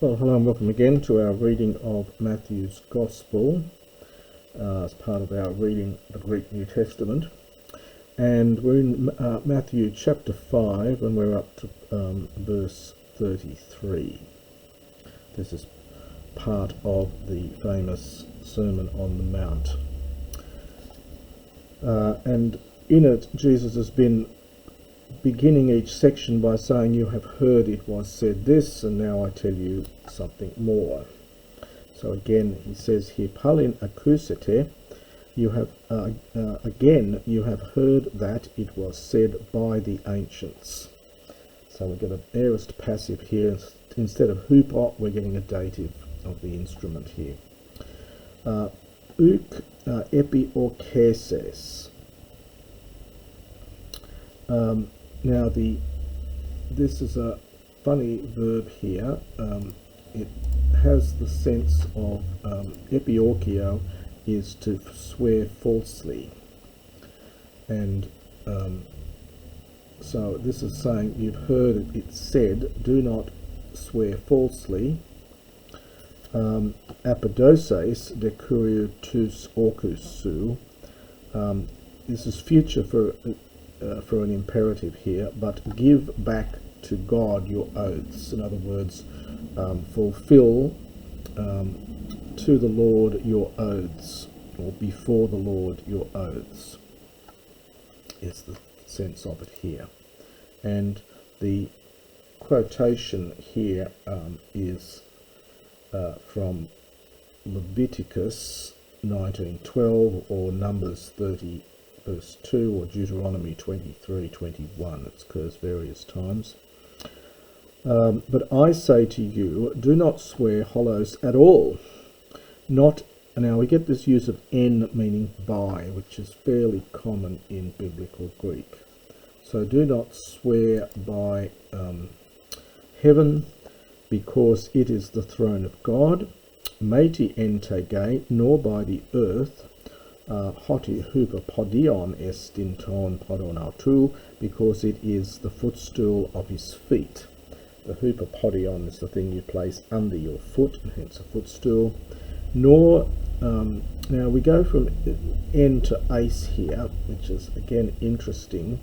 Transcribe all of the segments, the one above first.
Well, hello and welcome again to our reading of Matthew's Gospel as part of our reading the Greek New Testament. And we're in Matthew chapter 5 and we're up to verse 33. This is part of the famous Sermon on the Mount. And in it, Jesus has been beginning each section by saying, "You have heard it was said this, and now I tell you something more." So again, he says here, "Palin acousete," you have again, you have heard that it was said by the ancients. So we've got an aorist passive here. Instead of hupo, we're getting a dative of the instrument here. Uk epiorkeses. Now this is a funny verb here. It has the sense of epiorkio is to swear falsely, and so this is saying you've heard it said, do not swear falsely. Apodoses decurio tus orcusu. This is future for an imperative here, but give back to God your oaths. In other words, fulfill to the Lord your oaths, or before the Lord your oaths, is the sense of it here. And the quotation here is from Leviticus 19:12 or Numbers 30 verse 2 or Deuteronomy 23:21. It occurs various times. But I say to you, do not swear hollows at all. Not now we get this use of en meaning by, which is fairly common in biblical Greek. So do not swear by heaven, because it is the throne of God. Meti entege, nor by the earth. Hoti hyperpodion estinton podonautu, because it is the footstool of his feet. The hyperpodion is the thing you place under your foot, and hence a footstool. Nor, now we go from en to ace here, which is again interesting.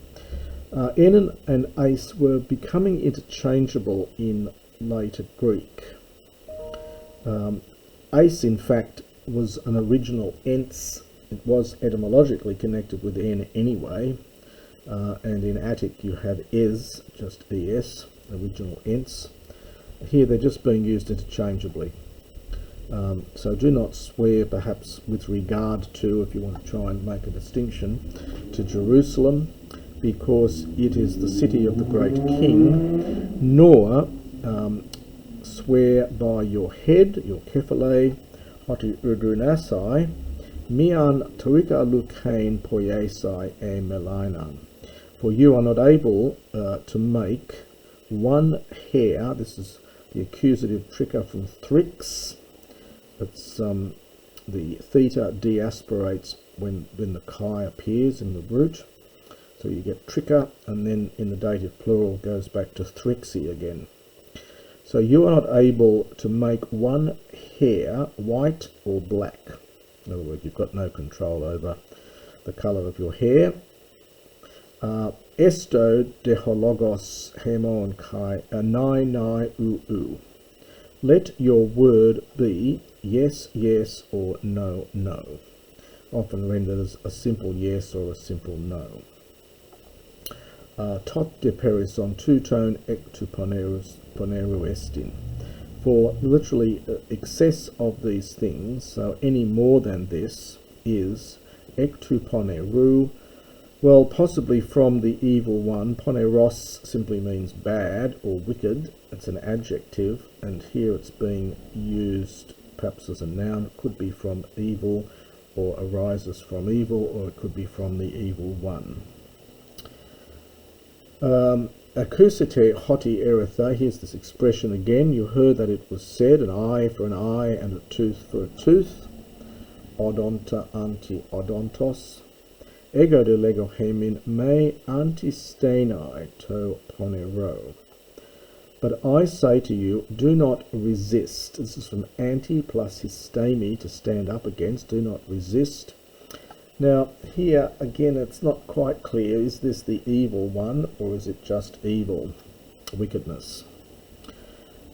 En and ace were becoming interchangeable in later Greek. Ace, in fact, was an original ence. It was etymologically connected with en anyway, and in Attic you have es, just es, original ence. Here they're just being used interchangeably. So do not swear, perhaps with regard to, if you want to try and make a distinction, to Jerusalem, because it is the city of the great king, nor swear by your head, your kephale, hoti urdunasai, mian toika lukain poiesai e melainan. For you are not able to make one hair, this is the accusative trika from thrix. It's the theta deaspirates when the chi appears in the root. So you get trika, and then in the dative plural goes back to thrixi again. So you are not able to make one hair white or black. In other words, you've got no control over the colour of your hair. Esto dehologos hemon kai nai u. Let your word be yes, yes, or no, no. Often rendered as a simple yes or a simple no. Tot de perison two-tone ectu poneru estin. For literally excess of these things, so any more than this, is ectu poneru. Well, possibly from the evil one. Poneros simply means bad or wicked. It's an adjective, and here it's being used perhaps as a noun. It could be from evil, or arises from evil, or it could be from the evil one. Acousite hoti eretha, here's this expression again. You heard that it was said, an eye for an eye and a tooth for a tooth. Odonta anti odontos. Ego de lego hemin me antistenai to ponero. But I say to you, do not resist. This is from anti plus histemi, to stand up against. Do not resist. Now, here, again, it's not quite clear. Is this the evil one, or is it just evil, wickedness?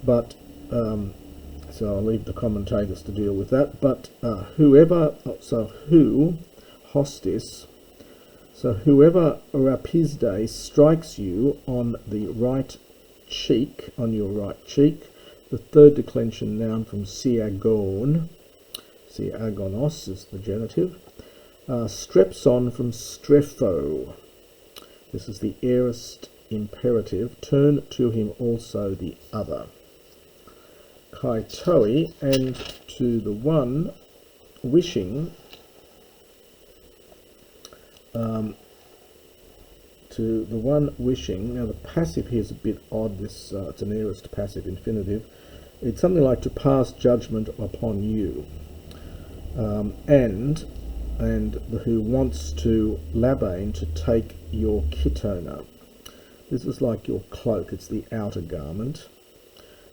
But, so I'll leave the commentators to deal with that. But hostis, so whoever rapisde strikes you on the right cheek, on your right cheek, the third declension noun from siagon, siagonos is the genitive, strepson from strepho, this is the aorist imperative, turn to him also the other, kai toi, and to the one wishing, now the passive here is a bit odd, this it's an aorist passive infinitive. It's something like to pass judgment upon you, and who wants to labain, to take your kitona. This is like your cloak, it's the outer garment.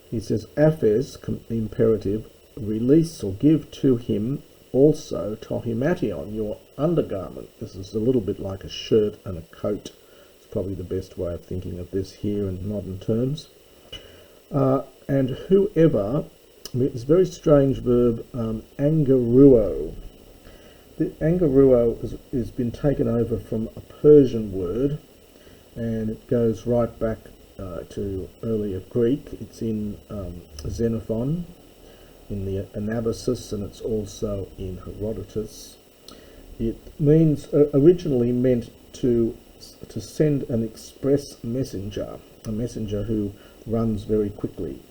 He says, aphes, imperative, release or give to him also tohimation, your undergarment. This is a little bit like a shirt and a coat. It's probably the best way of thinking of this here in modern terms. And whoever, this very strange verb, angeruo. The angeruo has been taken over from a Persian word, and it goes right back to earlier Greek. It's in Xenophon, in the Anabasis, and it's also in Herodotus. It means, originally meant to send an express messenger, a messenger who runs very quickly.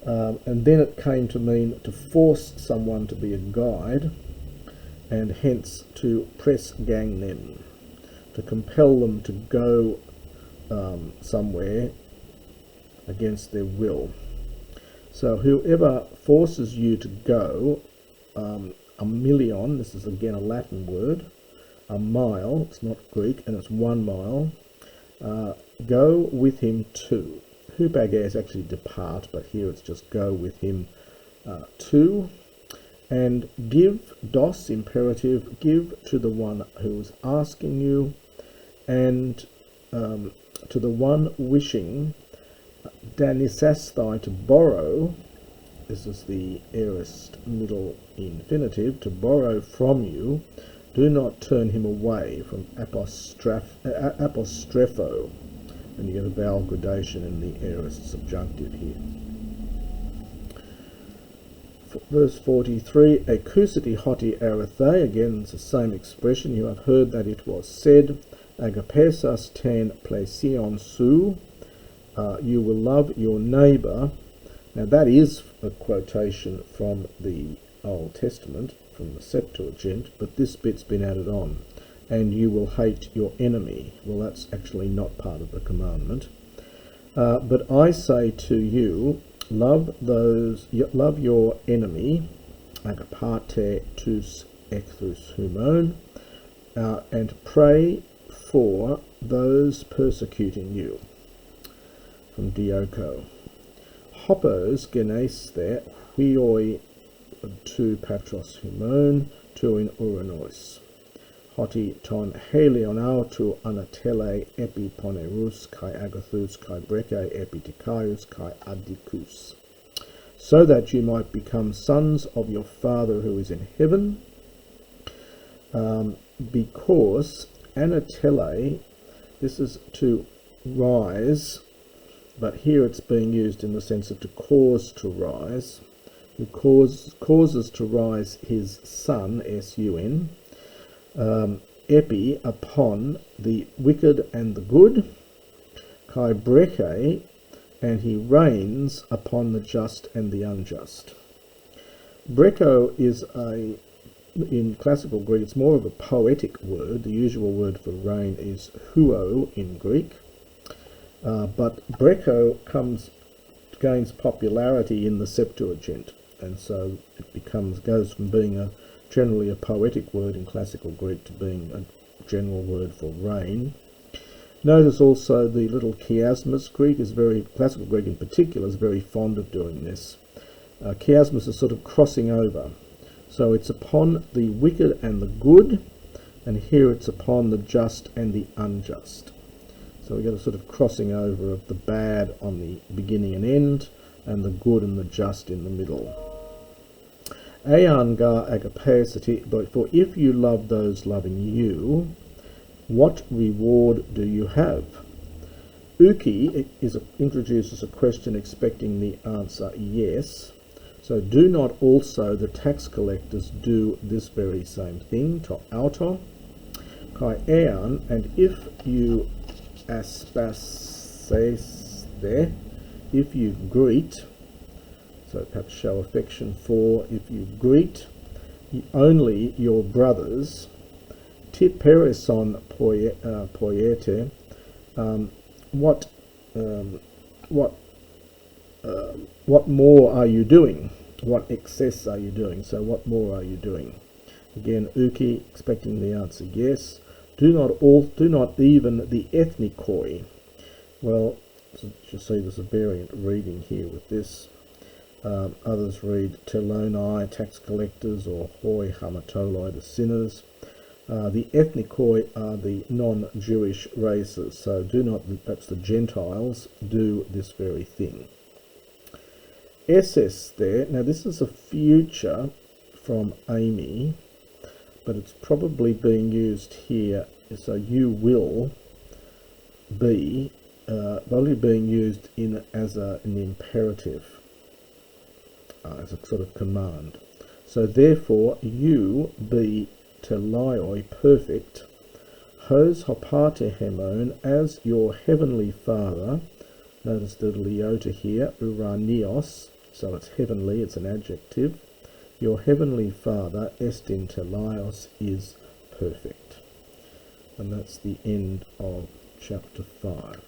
And then it came to mean to force someone to be a guide, and hence to press gang them, to compel them to go somewhere against their will. So whoever forces you to go, a million, this is again a Latin word, a mile, it's not Greek, and it's 1 mile, go with him too. Hupage is actually depart, but here it's just go with him too. And give, dos imperative, give to the one who is asking you, and to the one wishing, danisasthai, to borrow, this is the aorist middle infinitive, to borrow from you, do not turn him away, from apostrepho, and you get a vowel gradation in the aorist subjunctive here. Verse 43, acusati hoti arathe, again it's the same expression, you have heard that it was said, agapesas ten plesion su, you will love your neighbour. Now that is a quotation from the Old Testament, from the Septuagint, but this bit's been added on. And you will hate your enemy. Well, that's actually not part of the commandment. But I say to you, love your enemy, agapate tus ecthus humon, and pray for those persecuting you. From Dioko. Hoppos genesth huioi tu patros humon, tu in uranos. Hoti ton helionau tu anatele epi ponerus kai agathus kai breke epi tikaius kai adicus, so that you might become sons of your Father who is in heaven, because anatele, this is to rise, but here it's being used in the sense of to cause to rise, who causes to rise his son, S-U-N, epi, upon the wicked and the good, kai breke, and he reigns upon the just and the unjust. Breko is in classical Greek, it's more of a poetic word. The usual word for reign is huo in Greek, but breko gains popularity in the Septuagint, and so it goes from being generally a poetic word in classical Greek to being a general word for reign. Notice also the little chiasmus. Classical Greek in particular, is very fond of doing this. Chiasmus is sort of crossing over. So it's upon the wicked and the good, and here it's upon the just and the unjust. So we get a sort of crossing over of the bad on the beginning and end, and the good and the just in the middle. Ean ga agapacity, but for if you love those loving you, what reward do you have? Uki introduces a question expecting the answer yes. So do not also the tax collectors do this very same thing? To auto. Kai ean, and if you aspases, if you greet, so perhaps show affection for, if you greet only your brothers, tipereson poiete, what more are you doing? What excess are you doing? So what more are you doing? Again, Uki expecting the answer yes. Do not even the ethnikoi. Well, you see there's a variant reading here with this. Others read telonai, tax collectors, or hoi hamatoloi, the sinners. The ethnikoi are the non-Jewish races, so do not, perhaps the Gentiles, do this very thing. SS there, now this is a future from Amy, but it's probably being used here, so you will be, probably being used as an imperative, as a sort of command. So therefore, you be telaioi, perfect, hos hopatehemon, as your heavenly Father. Notice the leota here, uranios, so it's heavenly, it's an adjective. Your heavenly Father, estin telaios, is perfect. And that's the end of chapter 5.